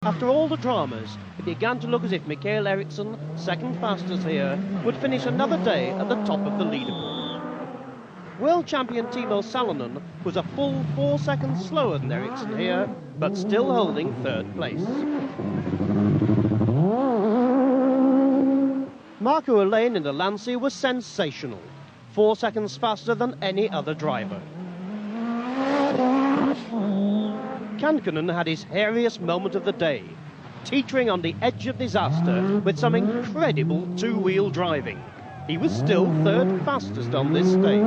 After all the dramas, it began to look as if Mikael Eriksson, second fastest here, would finish another day at the top of the leaderboard. World champion Timo Salonen was a full 4 seconds slower than Eriksson here, but still holding third place. Marco Elaine in the Lancia was sensational, 4 seconds faster than any other driver. Kankkunen had his hairiest moment of the day, teetering on the edge of disaster with some incredible two-wheel driving. He was still third fastest on this stage.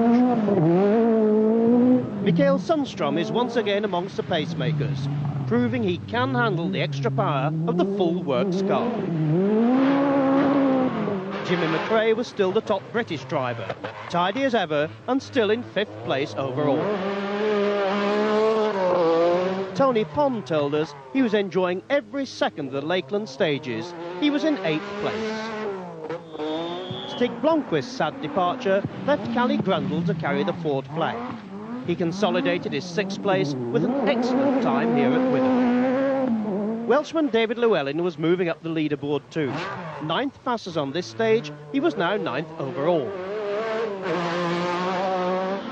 Mikael Sundström is once again amongst the pacemakers, proving he can handle the extra power of the full works car. Jimmy McRae was still the top British driver, tidy as ever and still in 5th place overall. Tony Pond told us he was enjoying every second of the Lakeland stages. He was in 8th place. Stig Blomqvist's sad departure left Kalle Grundle to carry the Ford flag. He consolidated his 6th place with an excellent time here at Witham. Welshman David Llewellyn was moving up the leaderboard too. 9th fastest on this stage, he was now 9th overall.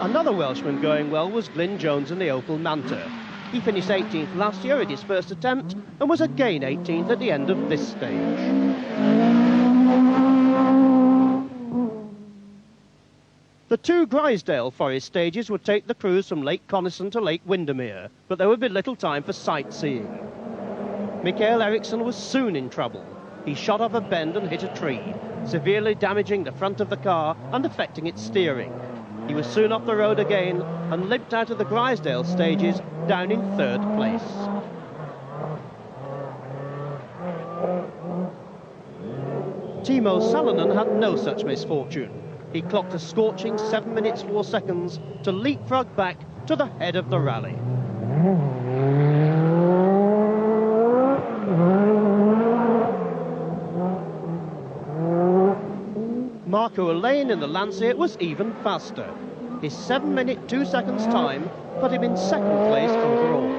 Another Welshman going well was Glyn Jones in the Opel Manta. He finished 18th last year at his first attempt and was again 18th at the end of this stage. The 2 Grisdale Forest stages would take the crews from Lake Coniston to Lake Windermere, but there would be little time for sightseeing. Mikael Eriksson was soon in trouble. He shot off a bend and hit a tree, severely damaging the front of the car and affecting its steering. He was soon off the road again and limped out of the Grisdale stages down in 3rd place. Timo Salonen had no such misfortune. He clocked a scorching 7 minutes 4 seconds to leapfrog back to the head of the rally. Marco Elaine in the Lancia was even faster. His 7 minute 2 seconds time put him in 2nd place overall.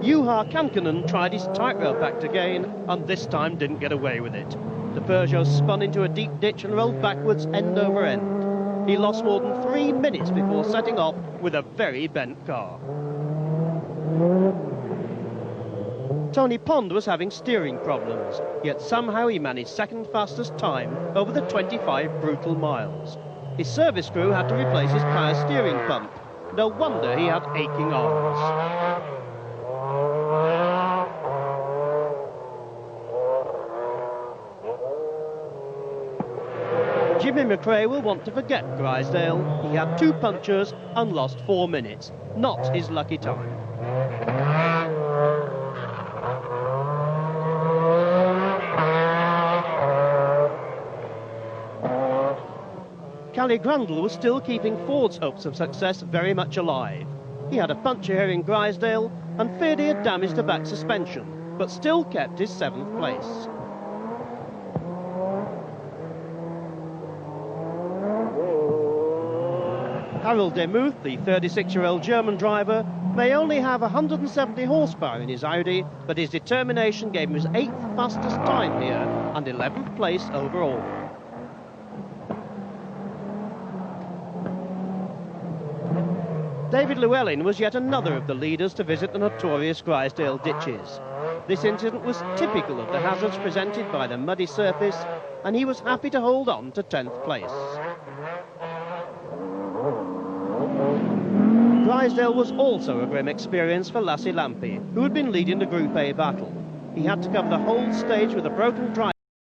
Juha Kankkunen tried his tightrope act again and this time didn't get away with it. The Peugeot spun into a deep ditch and rolled backwards end over end. He lost more than 3 minutes before setting off with a very bent car. Tony Pond was having steering problems, yet somehow he managed 2nd fastest time over the 25 brutal miles. His service crew had to replace his power steering pump. No wonder he had aching arms. Jimmy McRae will want to forget Grisdale. He had 2 punctures and lost 4 minutes. Not his lucky time. Kalle Grundle was still keeping Ford's hopes of success very much alive. He had a puncture here in Grisdale and feared he had damaged the back suspension, but still kept his 7th place. Harold Demuth, the 36-year-old German driver, may only have 170 horsepower in his Audi, but his determination gave him his 8th fastest time here and 11th place overall. David Llewellyn was yet another of the leaders to visit the notorious Grisdale ditches. This incident was typical of the hazards presented by the muddy surface, and he was happy to hold on to 10th place. Grisdale was also a grim experience for Lassi Lampi, who had been leading the Group A battle. He had to cover the whole stage with a broken drive.